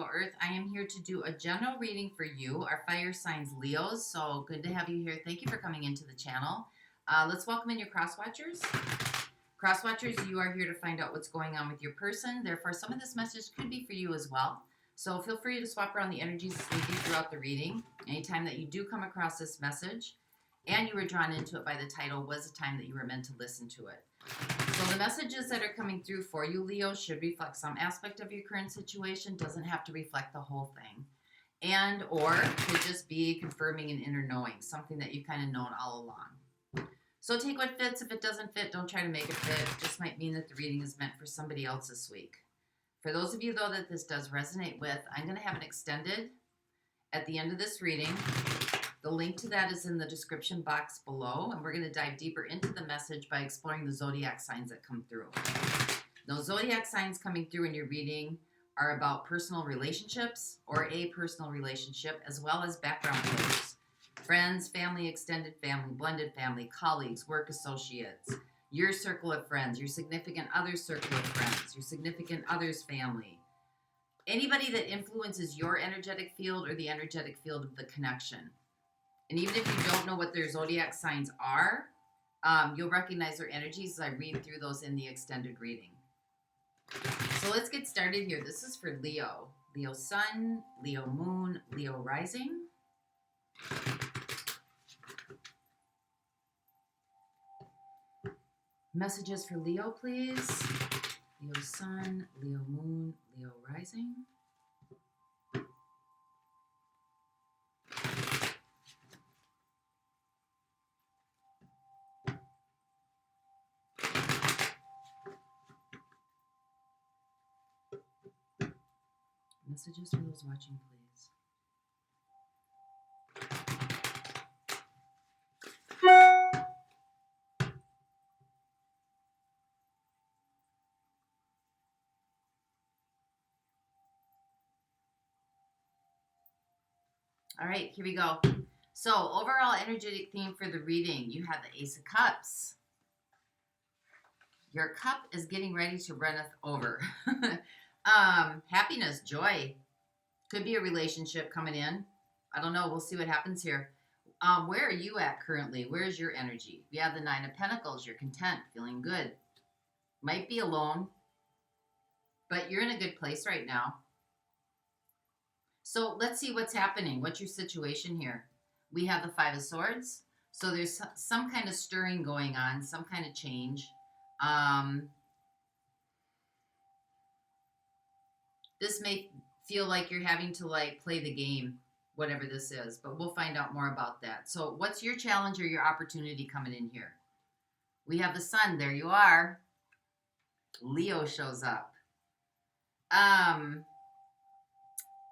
MaryJo Earth. I am here to do a general reading for you, our fire signs Leos. So good to have you here. Thank you for coming into the channel. Let's welcome in your cross-watchers. Cross-watchers, you are here to find out what's going on with your person. Therefore, some of this message could be for you as well. So feel free to swap around the energies as needed throughout the reading. Anytime that you do come across this message and you were drawn into it by the title was a time that you were meant to listen to it. So the messages that are coming through for you, Leo, should reflect some aspect of your current situation. Doesn't have to reflect the whole thing. And or could just be confirming an inner knowing, something that you've kind of known all along. So take what fits. If it doesn't fit, don't try to make it fit. It just might mean that the reading is meant for somebody else this week. For those of you, though, that this does resonate with, I'm going to have it extended at the end of this reading. The link to that is in the description box below, and we're going to dive deeper into the message by exploring the zodiac signs that come through. Those zodiac signs coming through in your reading are about personal relationships or a personal relationship, as well as background players. Friends, family, extended family, blended family, colleagues, work associates, your circle of friends, your significant other's circle of friends, your significant other's family. Anybody that influences your energetic field or the energetic field of the connection. And even if you don't know what their zodiac signs are, you'll recognize their energies as I read through those in the extended reading. So let's get started here. This is for Leo. Leo Sun, Leo Moon, Leo Rising. Messages for Leo, please. Leo Sun, Leo Moon, Leo Rising. Messages for those watching, please. All right, here we go. So, overall energetic theme for the reading, you have the Ace of Cups. Your cup is getting ready to runneth over. Happiness, joy. Could be a relationship coming in. I don't know. We'll see what happens here. Where are you at currently? Where's your energy? We have the Nine of Pentacles. You're content, feeling good. Might be alone, but you're in a good place right now. So let's see what's happening. What's your situation here? We have the Five of Swords. So there's some kind of stirring going on, some kind of change. This may feel like you're having to play the game, whatever this is, but we'll find out more about that. So what's your challenge or your opportunity coming in here? We have the Sun. There you are. Leo shows up.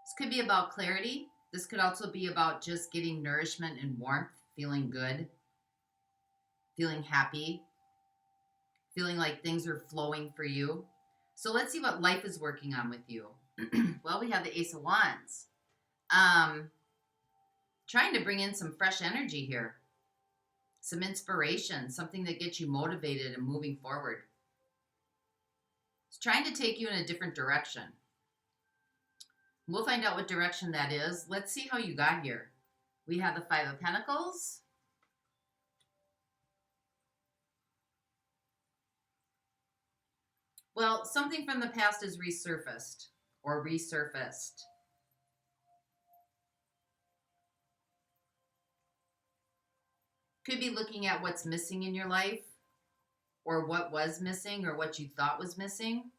This could be about clarity. This could also be about just getting nourishment and warmth, feeling good, feeling happy, feeling like things are flowing for you. So let's see what life is working on with you. Well, we have the Ace of Wands. Trying to bring in some fresh energy here. Some inspiration, something that gets you motivated and moving forward. It's trying to take you in a different direction. We'll find out what direction that is. Let's see how you got here. We have the Five of Pentacles. Well, something from the past is resurfaced or resurfaced. Could be looking at what's missing in your life or what was missing or what you thought was missing.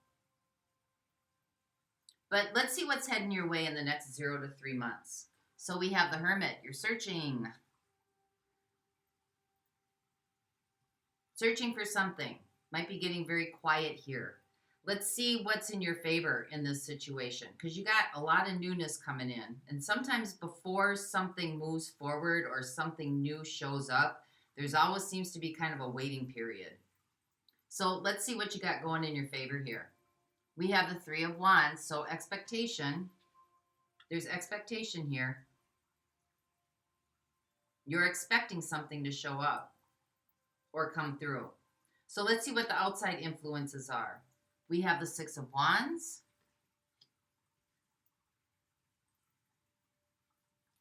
But let's see what's heading your way in the next 0 to 3 months. So we have the Hermit. You're searching. Searching for something. Might be getting very quiet here. Let's see what's in your favor in this situation. Because you got a lot of newness coming in. And sometimes before something moves forward or something new shows up, there's always seems to be kind of a waiting period. So let's see what you got going in your favor here. We have the Three of Wands, so expectation. There's expectation here. You're expecting something to show up or come through. So let's see what the outside influences are. We have the Six of Wands.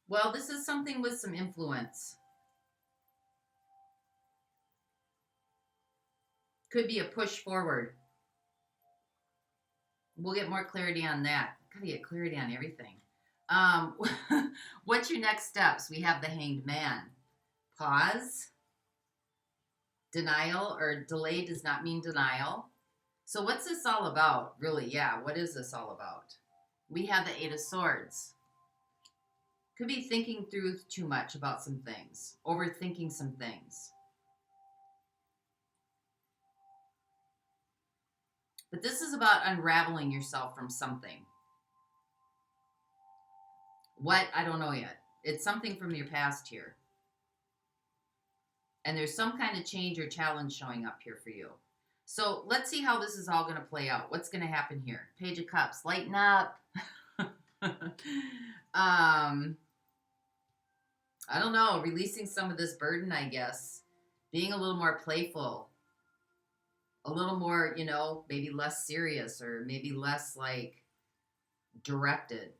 Well, this is something with some influence. Could be a push forward. We'll get more clarity on that. Gotta get clarity on everything. Um, what's your next steps? We have the Hanged Man. Pause. Denial or delay does not mean denial. So what's this all about? Really, yeah, what is this all about? We have the Eight of Swords. Could be thinking through too much about some things, overthinking some things. But this is about unraveling yourself from something. What? I don't know yet. It's something from your past here. And there's some kind of change or challenge showing up here for you. So let's see how this is all going to play out. What's going to happen here? Page of Cups. Lighten up. I don't know. Releasing some of this burden, I guess. Being a little more playful. A little more, you know, maybe less serious or maybe less like directed.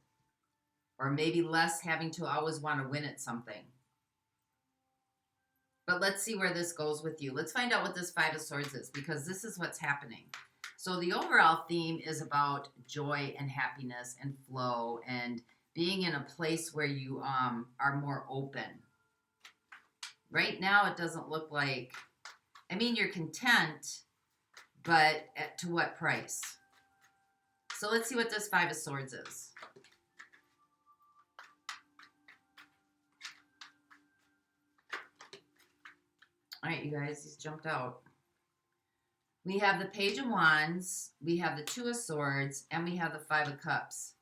Or maybe less having to always want to win at something. But let's see where this goes with you. Let's find out what this Five of Swords is, because this is what's happening. So the overall theme is about joy and happiness and flow and being in a place where you are more open. Right now, it doesn't look like, I mean, you're content, but to what price? So let's see what this Five of Swords is. All right, you guys, he's jumped out. We have the Page of Wands, we have the Two of Swords, and we have the Five of Cups.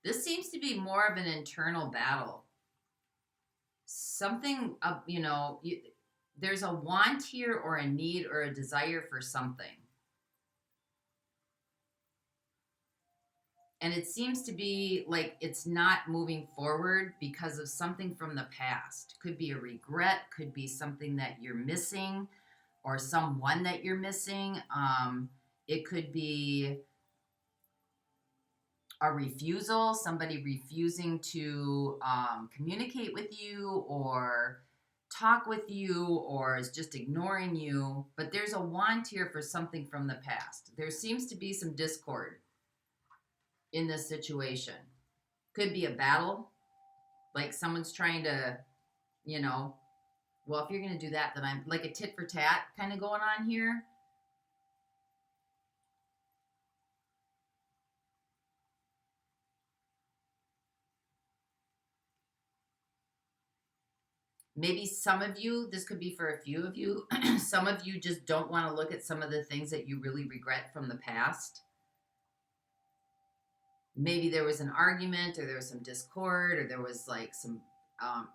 This seems to be more of an internal battle. Something, you know, there's a want here or a need or a desire for something. And it seems to be like it's not moving forward because of something from the past. Could be a regret, could be something that you're missing or someone that you're missing. It could be a refusal, somebody refusing to communicate with you or talk with you or is just ignoring you. But there's a want here for something from the past. There seems to be some discord in this situation. Could be a battle, like someone's trying to, you know, well, if you're going to do that, then I'm like a tit for tat kind of going on here. Maybe some of you, this could be for a few of you, some of you just don't want to look at some of the things that you really regret from the past. Maybe there was an argument or there was some discord or there was like some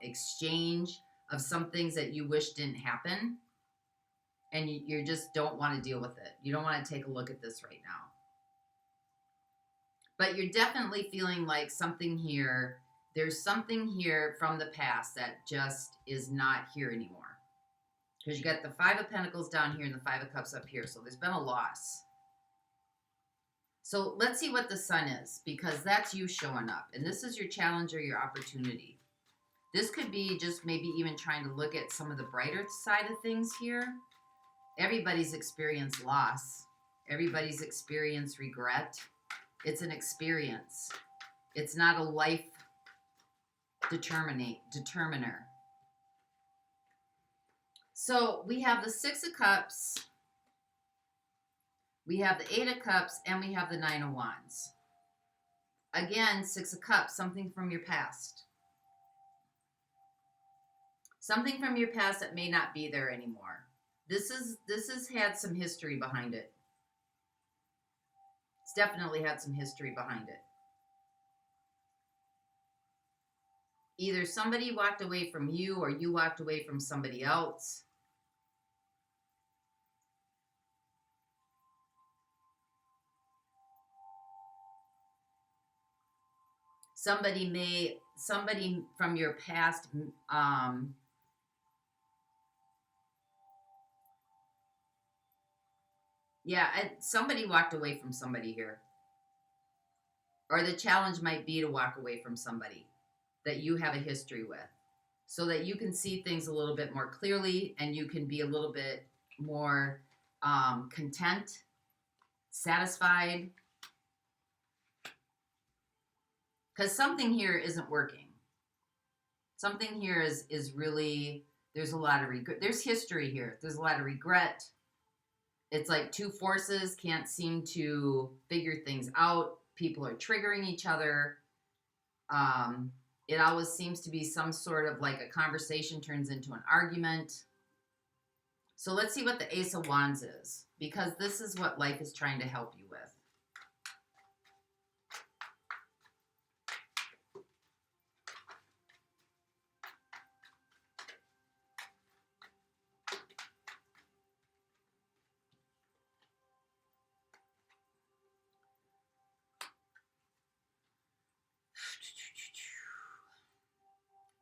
exchange of some things that you wish didn't happen. And you just don't want to deal with it. You don't want to take a look at this right now. But you're definitely feeling like something here, there's something here from the past that just is not here anymore. Because you got the Five of Pentacles down here and the Five of Cups up here. So there's been a loss. So let's see what the Sun is, because that's you showing up. And this is your challenge or your opportunity. This could be just maybe even trying to look at some of the brighter side of things here. Everybody's experienced loss. Everybody's experienced regret. It's an experience. It's not a life determiner. So we have the Six of Cups, we have the Eight of Cups, and we have the Nine of Wands. Again, Six of Cups, something from your past. Something from your past that may not be there anymore. This has had some history behind it. It's definitely had some history behind it. Either somebody walked away from you or you walked away from somebody else. Somebody from your past Yeah, somebody walked away from somebody here. Or the challenge might be to walk away from somebody that you have a history with, so that you can see things a little bit more clearly and you can be a little bit more content, satisfied. Because something here isn't working. Something here is really, there's a lot of regret. There's history here. There's a lot of regret. It's like two forces can't seem to figure things out. People are triggering each other. It always seems to be some sort of like a conversation turns into an argument. So let's see what the Ace of Wands is, because this is what life is trying to help you with.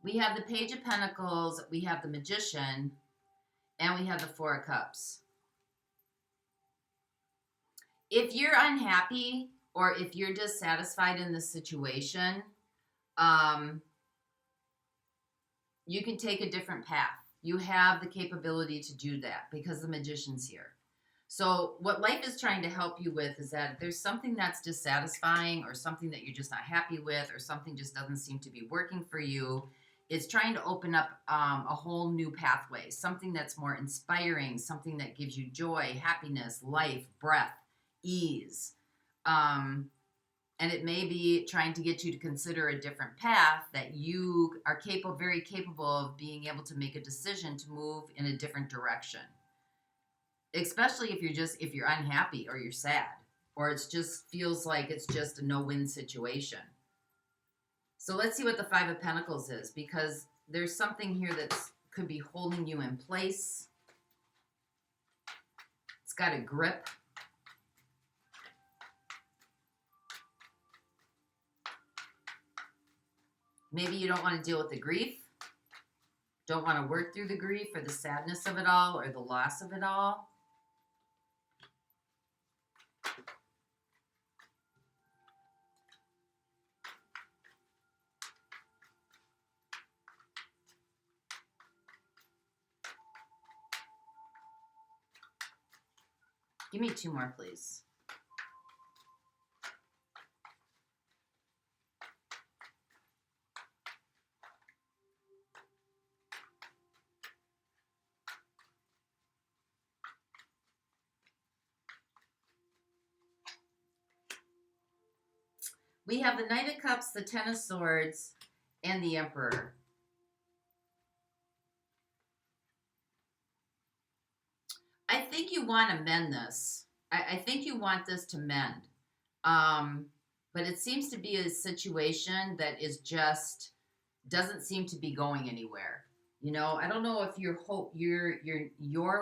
We have the Page of Pentacles, we have the Magician, and we have the Four of Cups. If you're unhappy or if you're dissatisfied in this situation, you can take a different path. You have the capability to do that because the Magician's here. So what life is trying to help you with is that if there's something that's dissatisfying or something that you're just not happy with or something just doesn't seem to be working for you, it's trying to open up a whole new pathway, something that's more inspiring, something that gives you joy, happiness, life, breath, ease. And it may be trying to get you to consider a different path that you are very capable of being able to make a decision to move in a different direction. Especially if you're unhappy or you're sad or it just feels like it's just a no-win situation. So let's see what the Five of Pentacles is, because there's something here that could be holding you in place. It's got a grip. Maybe you don't want to deal with the grief, don't want to work through the grief or the sadness of it all or the loss of it all. Give me two more, please. We have the Knight of Cups, the Ten of Swords, and the Emperor. I think you want to mend this. I think you want this to mend. But it seems to be a situation that is just doesn't seem to be going anywhere. You know, I don't know if you're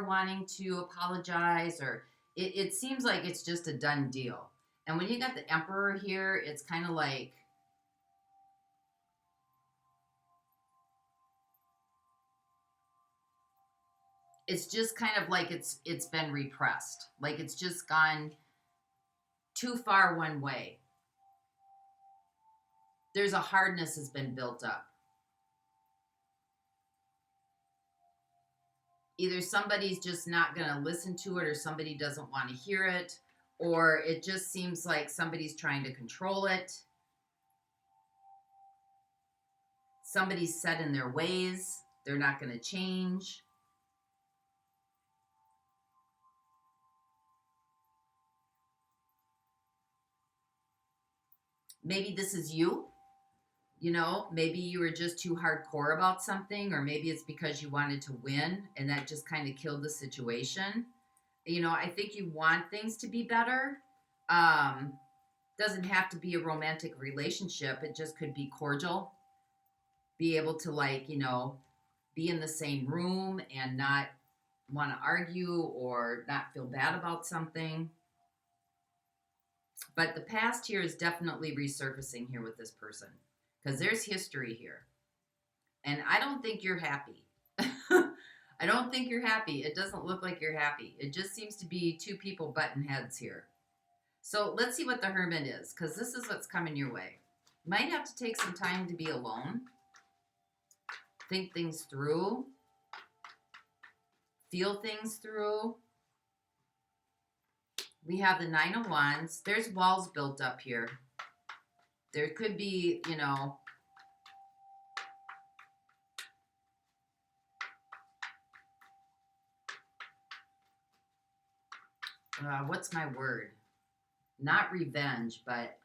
wanting to apologize, or it seems like it's just a done deal. And when you got the Emperor here, it's kind of like it's just kind of like it's been repressed. Like it's just gone too far one way. There's a hardness has been built up. Either somebody's just not going to listen to it, or somebody doesn't want to hear it, or it just seems like somebody's trying to control it. Somebody's set in their ways. They're not going to change. Maybe this is you. You know, maybe you were just too hardcore about something, or maybe it's because you wanted to win and that just kind of killed the situation. You know, I think you want things to be better. Doesn't have to be a romantic relationship. It just could be cordial. Be able to, like, you know, be in the same room and not want to argue or not feel bad about something. But the past here is definitely resurfacing here with this person, because there's history here. And I don't think you're happy. I don't think you're happy. It doesn't look like you're happy. It just seems to be two people butting heads here. So let's see what the Hermit is, because this is what's coming your way. Might have to take some time to be alone. Think things through. Feel things through. We have the Nine of Wands. There's walls built up here. There could be, you know, what's my word? Not revenge, but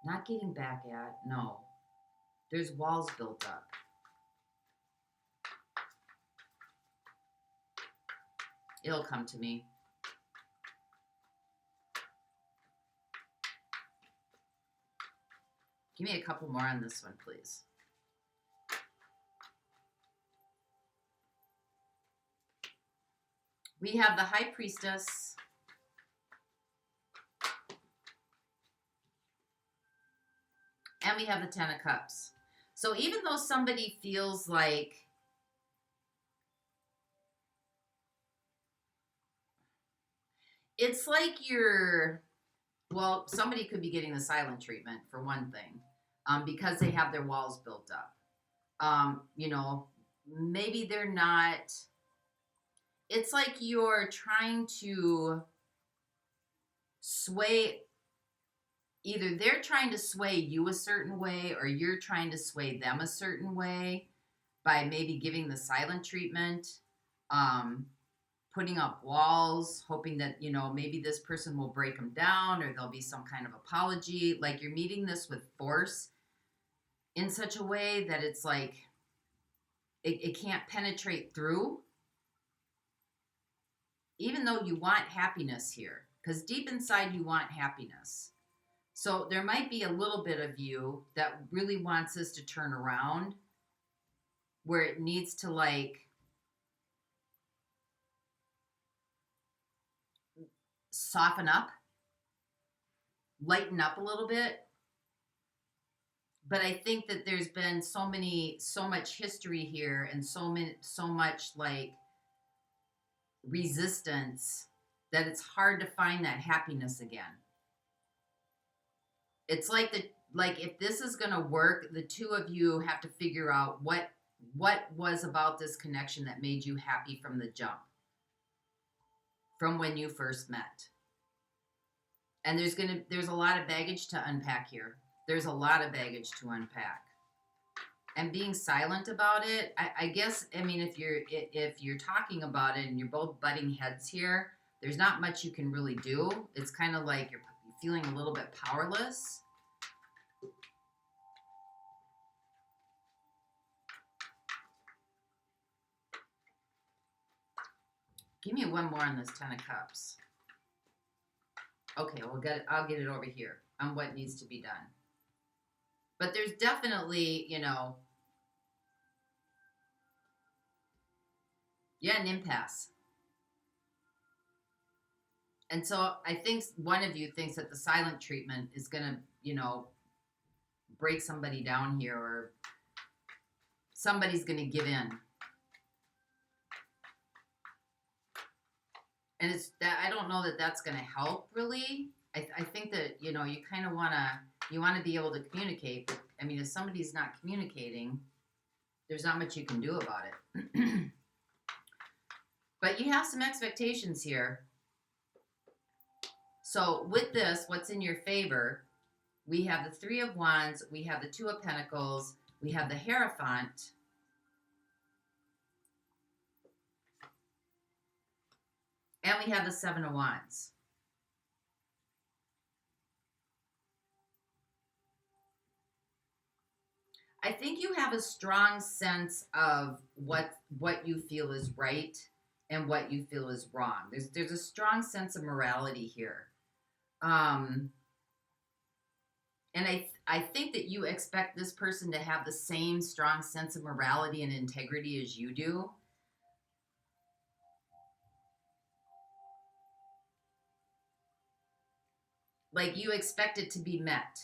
not getting back at. No. There's walls built up. It'll come to me. Give me a couple more on this one, please. We have the High Priestess. And we have the Ten of Cups. So even though somebody feels like it's like you're, well, somebody could be getting the silent treatment for one thing, because they have their walls built up. You know, maybe they're not, it's like you're trying to sway, either they're trying to sway you a certain way or you're trying to sway them a certain way by maybe giving the silent treatment, putting up walls, hoping that, you know, maybe this person will break them down or there'll be some kind of apology. Like you're meeting this with force in such a way that it's like it can't penetrate through, even though you want happiness here, because deep inside you want happiness. So there might be a little bit of you that really wants this to turn around, where it needs to like soften up, lighten up a little bit. But I think that there's been so much history here and so much like resistance that it's hard to find that happiness again. It's like if this is going to work, the two of you have to figure out what was about this connection that made you happy from the jump, from when you first met. And there's a lot of baggage to unpack here. There's a lot of baggage to unpack. And being silent about it, I guess, I mean, if you're talking about it and you're both butting heads here, there's not much you can really do. It's kind of like you're feeling a little bit powerless. Give me one more on this Ten of Cups. Okay, I'll get it over here on what needs to be done. But there's definitely, you know, an impasse. And so I think one of you thinks that the silent treatment is going to, you know, break somebody down here, or somebody's going to give in. And it's that I don't know that that's going to help really. I think that, you know, you kind of want to be able to communicate. But I mean, if somebody's not communicating, there's not much you can do about it. But you have some expectations here. So with this, what's in your favor? We have the Three of Wands. We have the Two of Pentacles. We have the Hierophant. And we have the Seven of Wands. I think you have a strong sense of what you feel is right and what you feel is wrong. There's a strong sense of morality here. And I think that you expect this person to have the same strong sense of morality and integrity as you do. like you expect it to be met.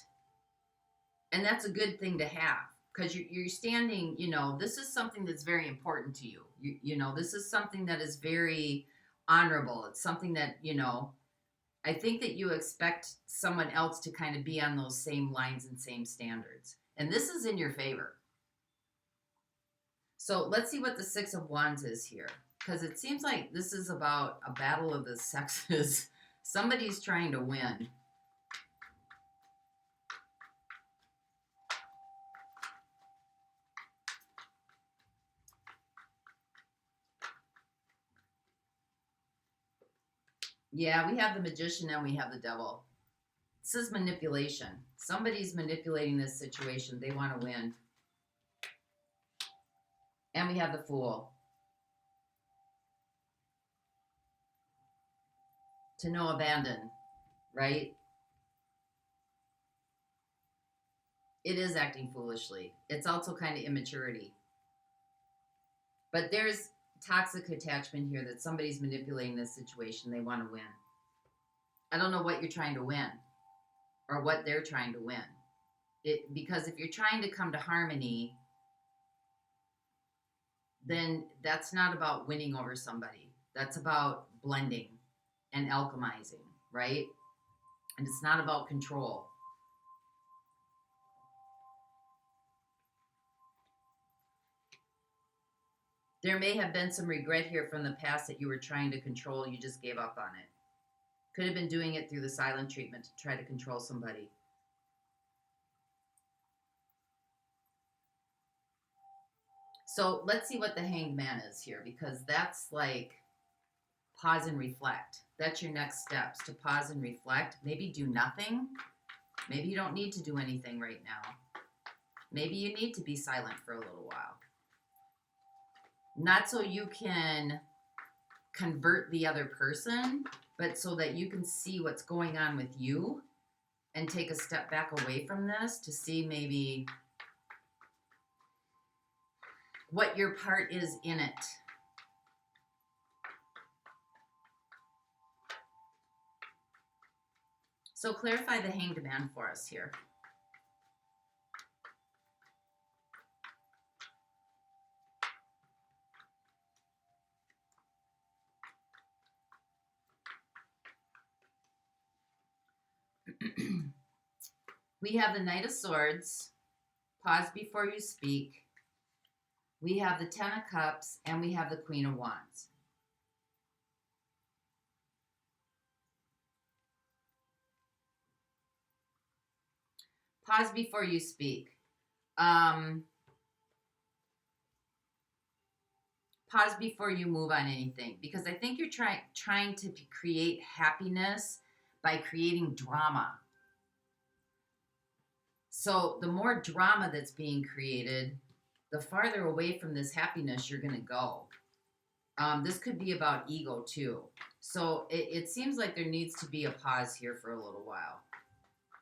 And that's a good thing to have, because you're standing, you know, this is something that's very important to you. You know, this is something that is very honorable. It's something that, you know, I think that you expect someone else to kind of be on those same lines and same standards. And this is in your favor. So let's see what the Six of Wands is here, because it seems like this is about a battle of the sexes. Somebody's trying to win. Yeah, we have the Magician and we have the Devil. This is manipulation. Somebody's manipulating this situation. They want to win. And we have the Fool. To no abandon, right? It is acting foolishly. It's also kind of immaturity. But there's toxic attachment here that somebody's manipulating this situation. They want to win. I don't know what you're trying to win or what they're trying to win. Because if you're trying to come to harmony, then that's not about winning over somebody. That's about blending and alchemizing, right? And it's not about control. There may have been some regret here from the past that you were trying to control. You just gave up on it. Could have been doing it through the silent treatment to try to control somebody. So let's see what the Hanged Man is here, because that's like pause and reflect. That's your next steps, to pause and reflect. Maybe do nothing. Maybe you don't need to do anything right now. Maybe you need to be silent for a little while. Not so you can convert the other person, but so that you can see what's going on with you and take a step back away from this to see maybe what your part is in it. So clarify the Hanged Man for us here. We have the Knight of Swords, pause before you speak. We have the Ten of Cups, and we have the Queen of Wands. Pause before you speak. Pause before you move on anything, because I think you're trying to create happiness by creating drama. So the more drama that's being created, the farther away from this happiness you're going to go. This could be about ego too. So it seems like there needs to be a pause here for a little while,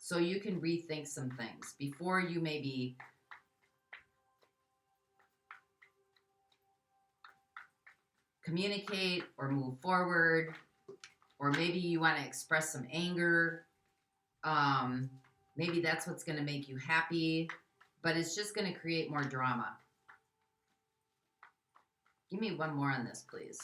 so you can rethink some things before you maybe communicate or move forward, or maybe you want to express some anger. Maybe that's what's going to make you happy, but it's just going to create more drama. Give me one more on this, please.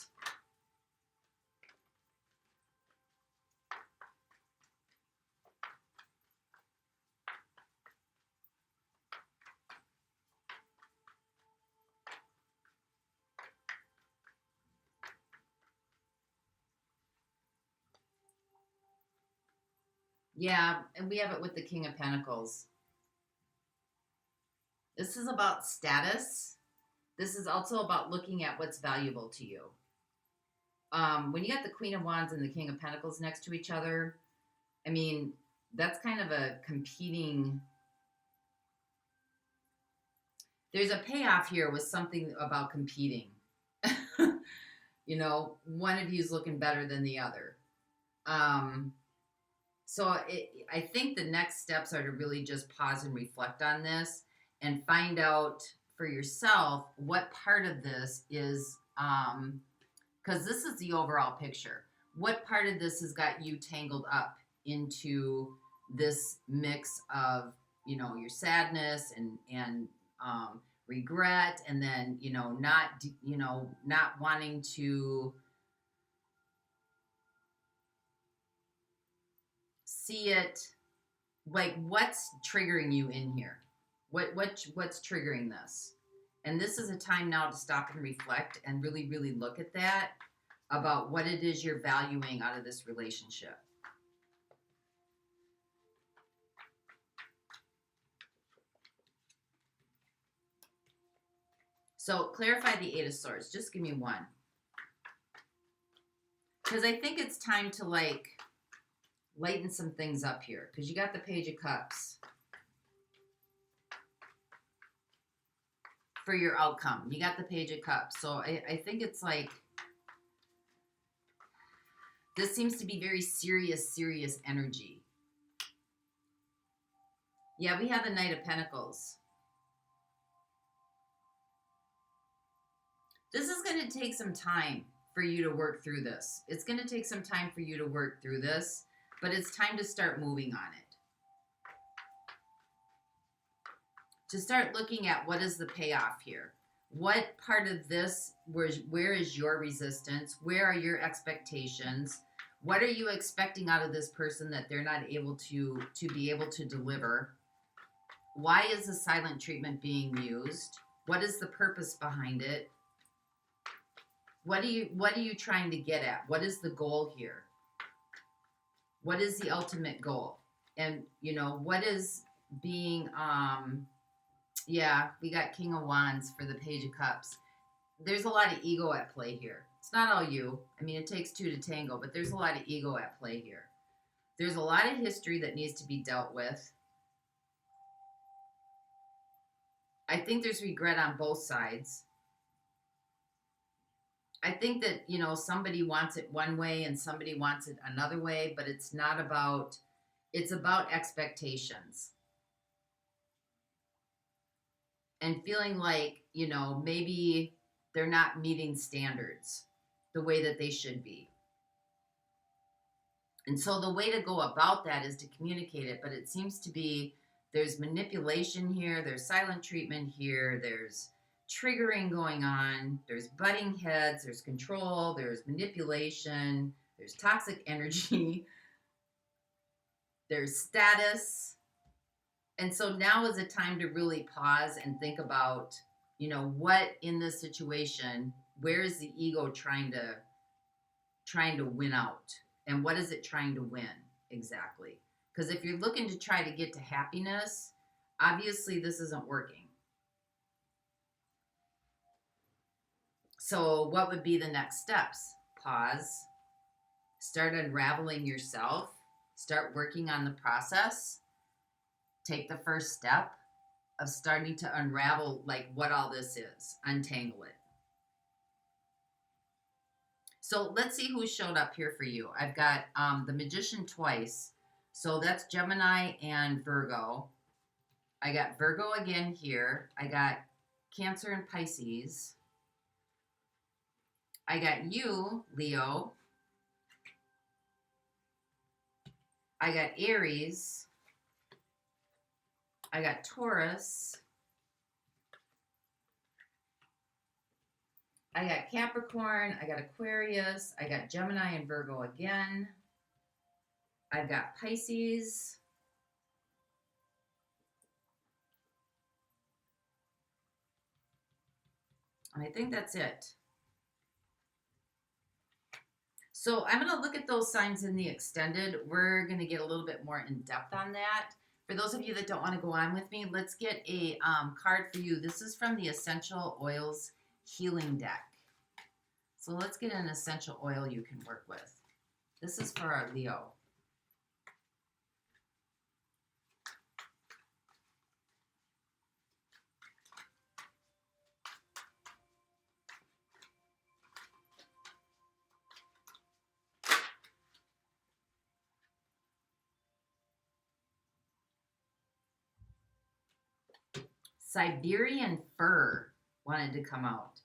Yeah, and we have it with the King of Pentacles. This is about status. This is also about looking at what's valuable to you. When you got the Queen of Wands and the King of Pentacles next to each other, I mean, that's kind of a competing. There's a payoff here with something about competing. You know, one of you is looking better than the other. So I think the next steps are to really just pause and reflect on this and find out for yourself what part of this is, because this is the overall picture. What part of this has got you tangled up into this mix of, you know, your sadness and regret, and then, you know, not wanting to see it. Like, what's triggering you in here? What's triggering this? And this is a time now to stop and reflect and really, really look at that, about what it is you're valuing out of this relationship. So clarify the Eight of Swords. Just give me one. Because I think it's time to, like, lighten some things up here. Because you got the Page of Cups for your outcome. You got the Page of Cups. So I think it's like, this seems to be very serious, serious energy. Yeah, we have the Knight of Pentacles. This is going to take some time for you to work through this. It's going to take some time for you to work through this, but it's time to start moving on it. To start looking at what is the payoff here. What part of this, where is your resistance? Where are your expectations? What are you expecting out of this person that they're not able to be able to deliver? Why is the silent treatment being used? What is the purpose behind it? What are you trying to get at? What is the goal here? What is the ultimate goal? And, you know, what is being, yeah, we got King of Wands for the Page of Cups. There's a lot of ego at play here. It's not all you. I mean, it takes two to tango, but there's a lot of ego at play here. There's a lot of history that needs to be dealt with. I think there's regret on both sides. I think that, you know, somebody wants it one way and somebody wants it another way, but it's not about, it's about expectations. And feeling like, you know, maybe they're not meeting standards the way that they should be. And so the way to go about that is to communicate it, but it seems to be there's manipulation here, there's silent treatment here, there's triggering going on, there's butting heads, there's control, there's manipulation, there's toxic energy, there's status. And so now is a time to really pause and think about, you know, what in this situation, where is the ego trying to win out? And what is it trying to win exactly? Because if you're looking to try to get to happiness, obviously this isn't working. So what would be the next steps? Pause, start unraveling yourself, start working on the process, take the first step of starting to unravel like what all this is, untangle it. So let's see who showed up here for you. I've got the Magician twice. So that's Gemini and Virgo. I got Virgo again here. I got Cancer and Pisces. I got you, Leo. I got Aries. I got Taurus. I got Capricorn. I got Aquarius. I got Gemini and Virgo again. I've got Pisces. And I think that's it. So I'm going to look at those signs in the extended. We're going to get a little bit more in depth on that. For those of you that don't want to go on with me, let's get a card for you. This is from the Essential Oils Healing Deck. So let's get an essential oil you can work with. This is for our Leo. Siberian fir wanted to come out.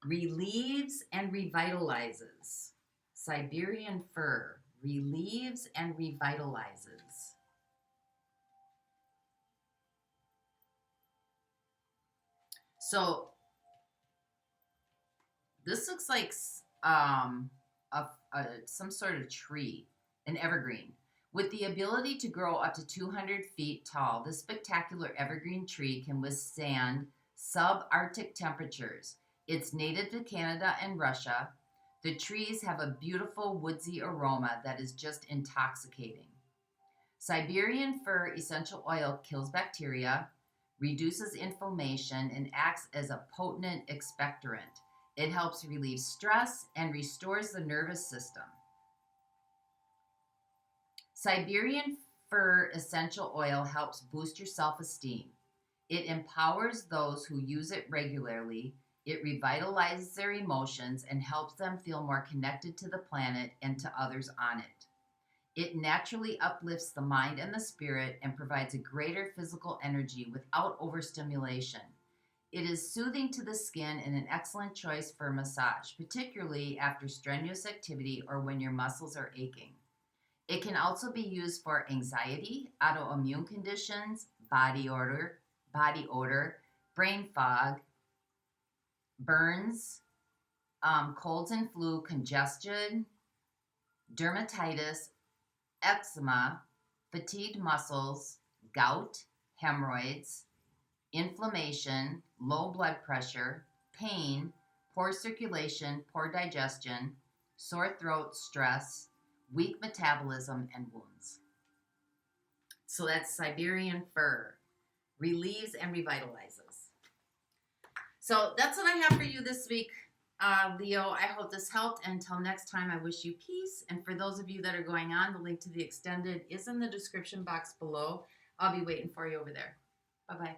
Relieves and revitalizes. Siberian fir relieves and revitalizes. So this looks like some sort of tree, an evergreen. With the ability to grow up to 200 feet tall, this spectacular evergreen tree can withstand subarctic temperatures. It's native to Canada and Russia. The trees have a beautiful woodsy aroma that is just intoxicating. Siberian fir essential oil kills bacteria, reduces inflammation, and acts as a potent expectorant. It helps relieve stress and restores the nervous system. Siberian fir essential oil helps boost your self-esteem. It empowers those who use it regularly. It revitalizes their emotions and helps them feel more connected to the planet and to others on it. It naturally uplifts the mind and the spirit and provides a greater physical energy without overstimulation. It is soothing to the skin and an excellent choice for massage, particularly after strenuous activity or when your muscles are aching. It can also be used for anxiety, autoimmune conditions, body odor, brain fog, burns, colds and flu, congestion, dermatitis, eczema, fatigued muscles, gout, hemorrhoids, inflammation, low blood pressure, pain, poor circulation, poor digestion, sore throat, stress, weak metabolism, and wounds. So that's Siberian fir. Relieves and revitalizes. So that's what I have for you this week, Leo. I hope this helped. Until next time, I wish you peace. And for those of you that are going on, the link to the extended is in the description box below. I'll be waiting for you over there. Bye-bye.